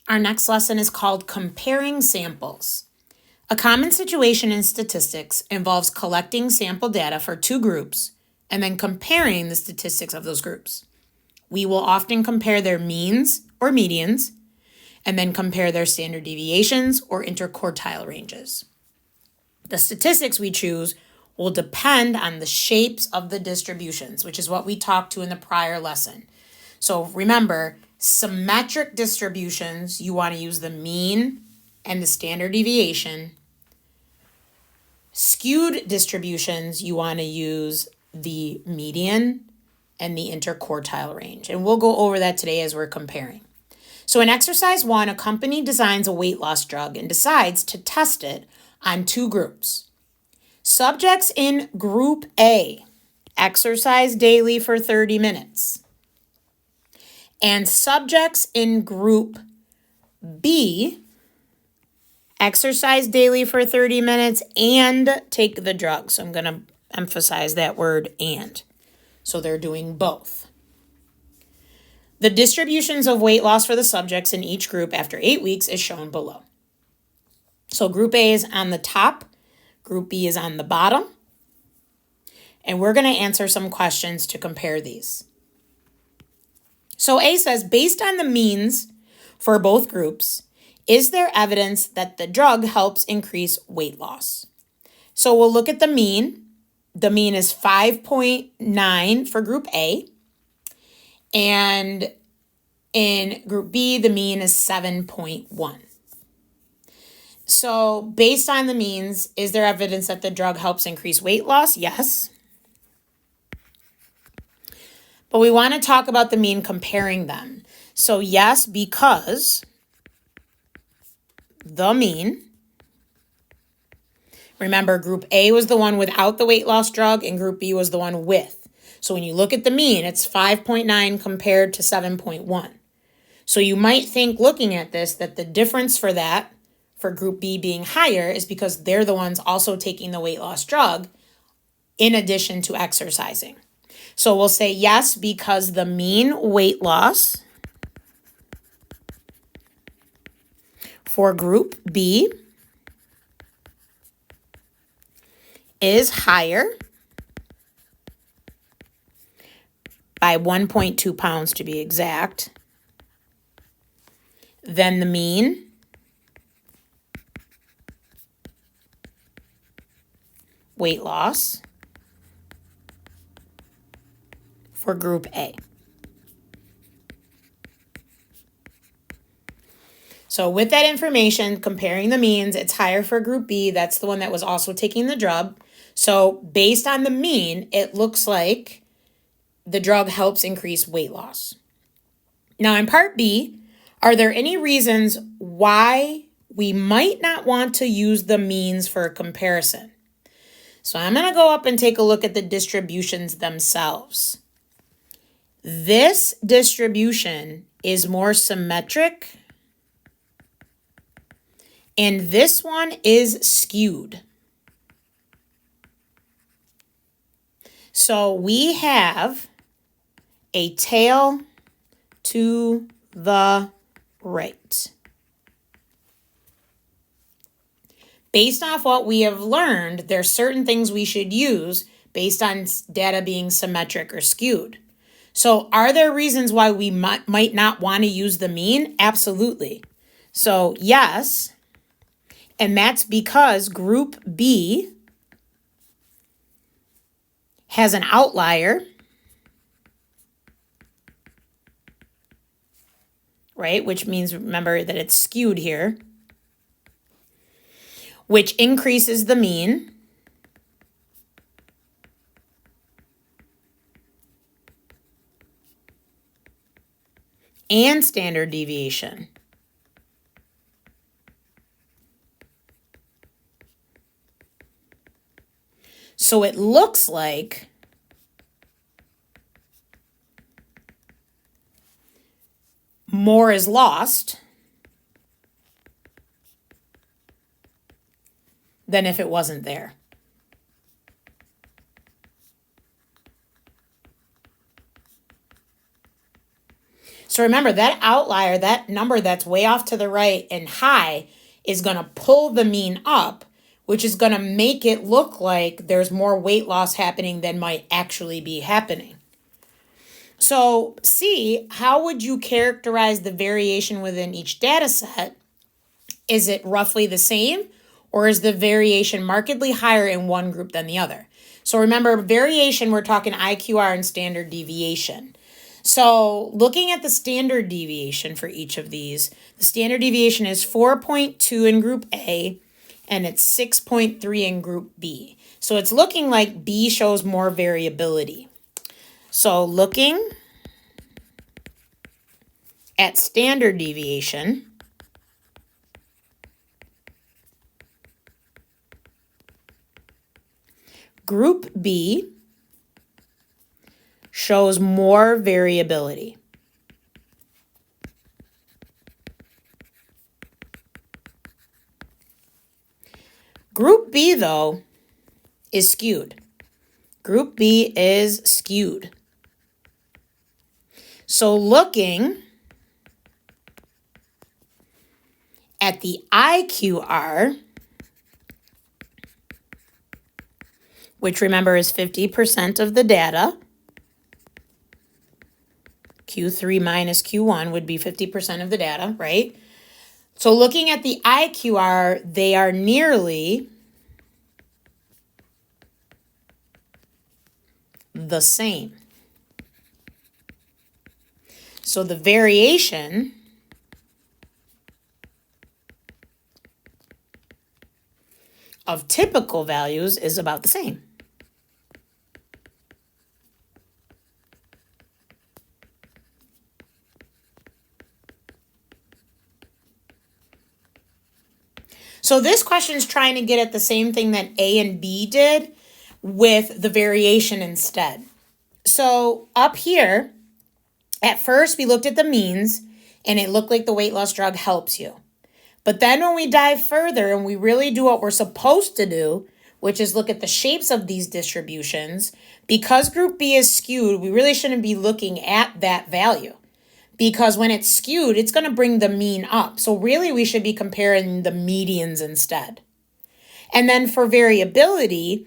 Our next lesson is called Comparing Samples. A common situation in statistics involves collecting sample data for two groups and then comparing the statistics of those groups. We will often compare their means or medians and then compare their standard deviations or interquartile ranges. The statistics we choose will depend on the shapes of the distributions, which is what we talked to in the prior lesson. So remember, symmetric distributions, you want to use the mean and the standard deviation. Skewed distributions, you want to use the median and the interquartile range. And we'll go over that today as we're comparing. So in exercise 1, a company designs a weight loss drug and decides to test it on two groups. Subjects in Group A exercise daily for 30 minutes. And subjects in Group B exercise daily for 30 minutes and take the drug. So I'm going to emphasize that word and. So they're doing both. The distributions of weight loss for the subjects in each group after 8 weeks is shown below. So Group A is on the top. Group B is on the bottom. And we're going to answer some questions to compare these. So A says, based on the means for both groups, is there evidence that the drug helps increase weight loss? So we'll look at the mean. The mean is 5.9 for Group A. And in Group B, the mean is 7.1. So based on the means, is there evidence that the drug helps increase weight loss? Yes. But we want to talk about the mean comparing them. So yes, because the mean, remember Group A was the one without the weight loss drug and Group B was the one with. So when you look at the mean, it's 5.9 compared to 7.1. So you might think looking at this that the difference for that, for Group B being higher, is because they're the ones also taking the weight loss drug in addition to exercising. So we'll say yes, because the mean weight loss for Group B is higher by 1.2 pounds to be exact than the mean weight loss for Group A. So with that information, comparing the means, it's higher for Group B. That's the one that was also taking the drug. So based on the mean, it looks like the drug helps increase weight loss. Now in Part B, are there any reasons why we might not want to use the means for a comparison? So I'm going to go up and take a look at the distributions themselves. This distribution is more symmetric, and this one is skewed. So we have a tail to the right. Based off what we have learned, there's certain things we should use based on data being symmetric or skewed. So are there reasons why we might not want to use the mean? Absolutely. So yes, and that's because Group B has an outlier, right? Which means, remember, that it's skewed here, which increases the mean. And standard deviation. So it looks like more is lost than if it wasn't there. So So remember, that outlier, that number that's way off to the right and high, is going to pull the mean up, which is going to make it look like there's more weight loss happening than might actually be happening. So C, how would you characterize the variation within each data set? Is it roughly the same, or is the variation markedly higher in one group than the other? So remember, variation, we're talking IQR and standard deviation. So looking at the standard deviation for each of these, the standard deviation is 4.2 in group A, and it's 6.3 in group B. So it's looking like B shows more variability. So looking at standard deviation, group B shows more variability. Group B, though, is skewed. Group B is skewed. So looking at the IQR, which remember is 50% of the data, Q3 minus Q1 would be 50% of the data, right? So looking at the IQR, they are nearly the same. So the variation of typical values is about the same. So this question is trying to get at the same thing that A and B did with the variation instead. So up here, at first we looked at the means and it looked like the weight loss drug helps you. But then when we dive further and we really do what we're supposed to do, which is look at the shapes of these distributions, because group B is skewed, we really shouldn't be looking at that value. Because when it's skewed, it's going to bring the mean up. So really, we should be comparing the medians instead. And then for variability,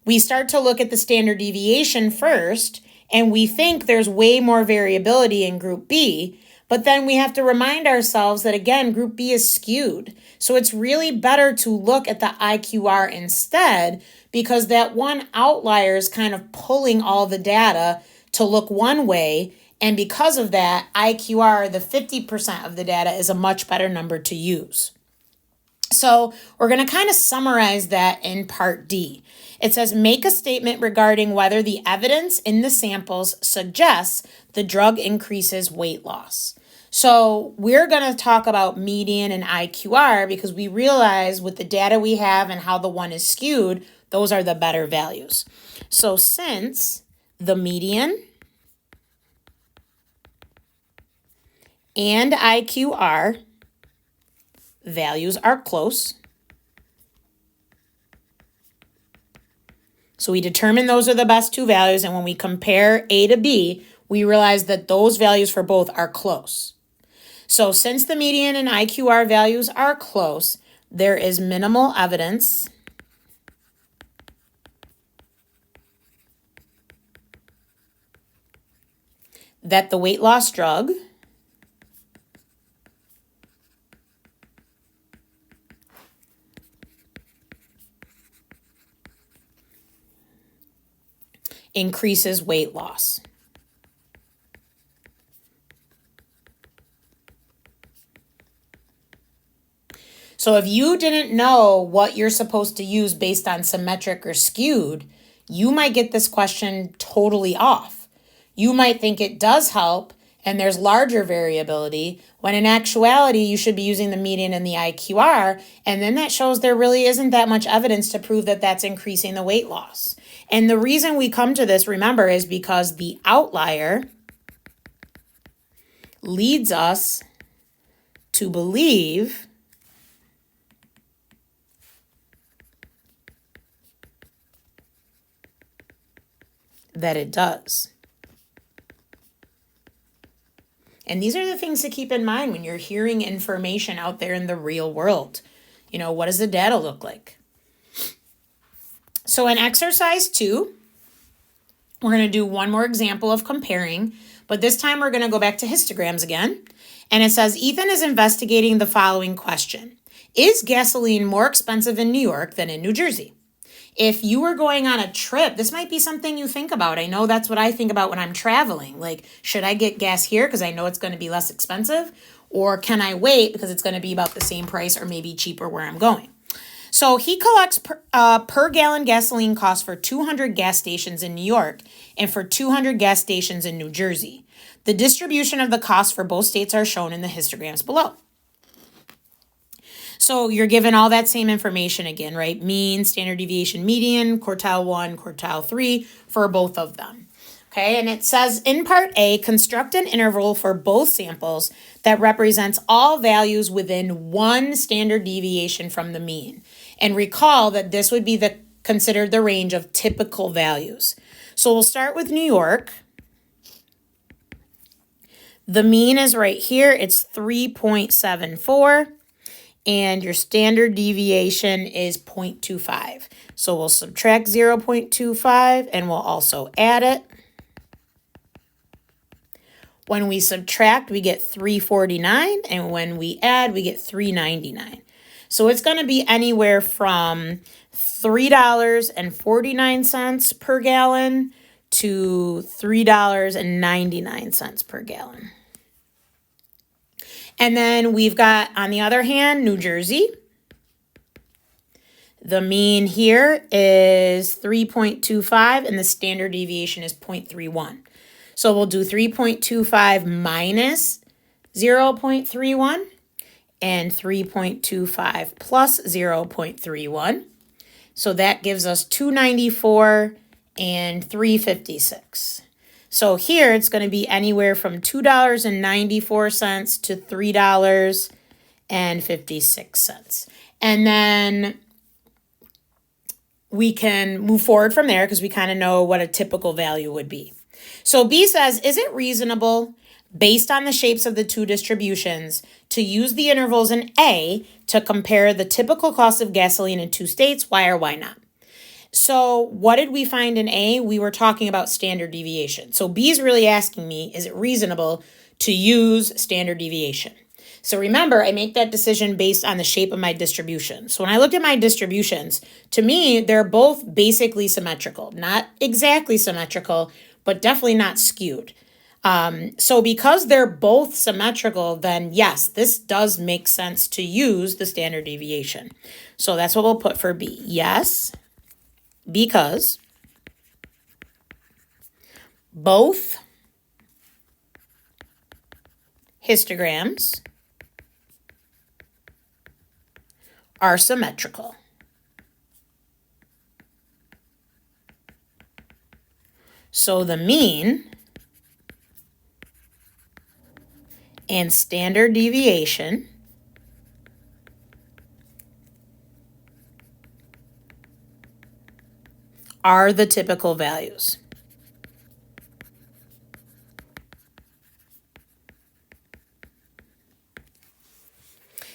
we start to look at the standard deviation first, and we think there's way more variability in group B. But then we have to remind ourselves that, again, group B is skewed. So it's really better to look at the IQR instead, because that one outlier is kind of pulling all the data to look one way. And because of that, IQR, the 50% of the data, is a much better number to use. So we're going to kind of summarize that in part D. It says, make a statement regarding whether the evidence in the samples suggests the drug increases weight loss. So we're going to talk about median and IQR because we realize with the data we have and how the one is skewed, those are the better values. So since the median and IQR values are close, so we determine those are the best two values, and when we compare A to B, we realize that those values for both are close. So since the median and IQR values are close, there is minimal evidence that the weight loss drug increases weight loss. So if you didn't know what you're supposed to use based on symmetric or skewed, you might get this question totally off. You might think it does help and there's larger variability, when in actuality, you should be using the median and the IQR, and then that shows there really isn't that much evidence to prove that that's increasing the weight loss. And the reason we come to this, remember, is because the outlier leads us to believe that it does. And these are the things to keep in mind when you're hearing information out there in the real world. What does the data look like? So in exercise 2, we're going to do one more example of comparing, but this time we're going to go back to histograms again. And it says, Ethan is investigating the following question. Is gasoline more expensive in New York than in New Jersey? If you were going on a trip, this might be something you think about. I know that's what I think about when I'm traveling. Like, should I get gas here because I know it's going to be less expensive? Or can I wait because it's going to be about the same price or maybe cheaper where I'm going? So he collects per gallon gasoline costs for 200 gas stations in New York and for 200 gas stations in New Jersey. The distribution of the costs for both states are shown in the histograms below. So you're given all that same information again, right? Mean, standard deviation, median, quartile 1, quartile 3 for both of them. Okay, and it says in part A, construct an interval for both samples that represents all values within 1 standard deviation from the mean. And recall that this would be considered the range of typical values. So we'll start with New York. The mean is right here. It's 3.74. And your standard deviation is 0.25. So we'll subtract 0.25 and we'll also add it. When we subtract, we get 349, and when we add, we get 399. So it's going to be anywhere from $3.49 per gallon to $3.99 per gallon. And then we've got, on the other hand, New Jersey. The mean here is 3.25 and the standard deviation is 0.31. So we'll do 3.25 minus 0.31 and 3.25 plus 0.31. So that gives us 294 and 356. So here it's going to be anywhere from $2.94 to $3.56. And then we can move forward from there because we kind of know what a typical value would be. So B says, is it reasonable, based on the shapes of the two distributions, to use the intervals in A to compare the typical cost of gasoline in two states? Why or why not? So what did we find in A? We were talking about standard deviation. So B is really asking me, is it reasonable to use standard deviation? So remember, I make that decision based on the shape of my distribution. So when I looked at my distributions, to me, they're both basically symmetrical. Not exactly symmetrical, but definitely not skewed. So because they're both symmetrical, then yes, this does make sense to use the standard deviation. So that's what we'll put for B. Yes, because both histograms are symmetrical. So the mean and standard deviation are the typical values.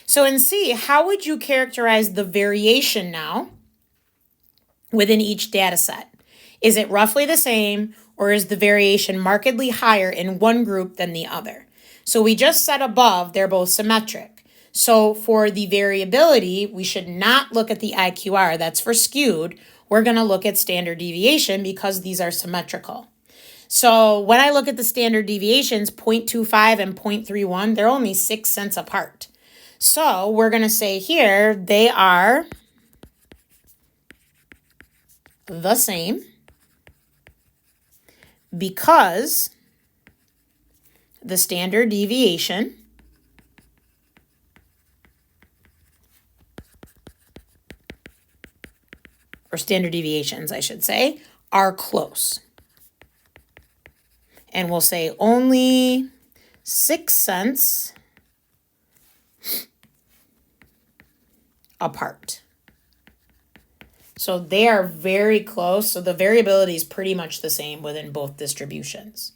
So in C, how would you characterize the variation now within each data set? Is it roughly the same, or is the variation markedly higher in one group than the other? So we just said above, they're both symmetric. So for the variability, we should not look at the IQR. That's for skewed. We're going to look at standard deviation because these are symmetrical. So when I look at the standard deviations, 0.25 and 0.31, they're only 6 cents apart. So we're going to say here they are the same because the standard deviation or standard deviations, I should say, are close. And we'll say only 6 cents apart. So they are very close. So the variability is pretty much the same within both distributions.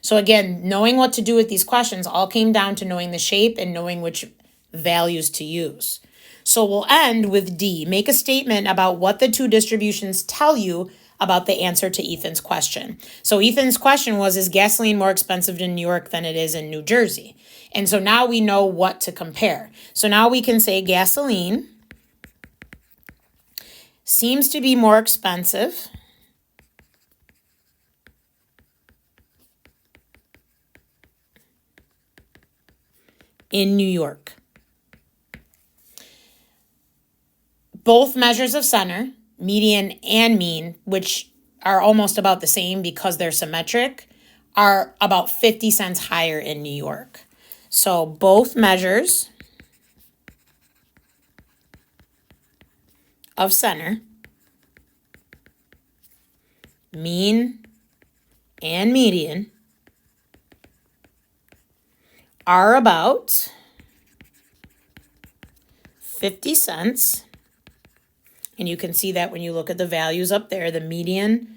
So again, knowing what to do with these questions all came down to knowing the shape and knowing which values to use. So we'll end with D. Make a statement about what the two distributions tell you about the answer to Ethan's question. So Ethan's question was, is gasoline more expensive in New York than it is in New Jersey? And so now we know what to compare. So now we can say gasoline seems to be more expensive in New York. Both measures of center, median and mean, which are almost about the same because they're symmetric, are about 50 cents higher in New York. So both measures of center, mean and median, are about 50 cents. And you can see that when you look at the values up there, the median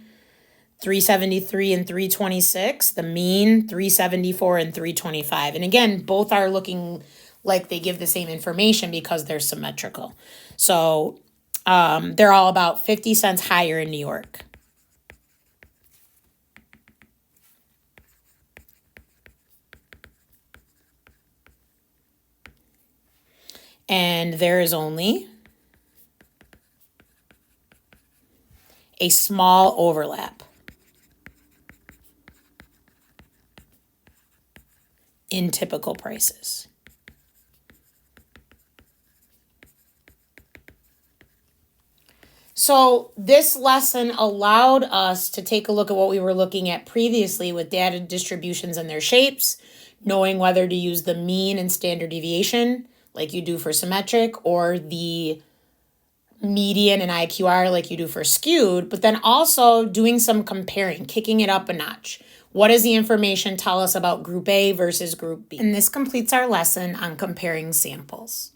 373 and 326, the mean 374 and 325. And again, both are looking like they give the same information because they're symmetrical. So they're all about 50 cents higher in New York. And there is only a small overlap in typical prices. So this lesson allowed us to take a look at what we were looking at previously with data distributions and their shapes, knowing whether to use the mean and standard deviation like you do for symmetric, or the median and IQR like you do for skewed, but then also doing some comparing, kicking it up a notch. What does the information tell us about group A versus group B? And this completes our lesson on comparing samples.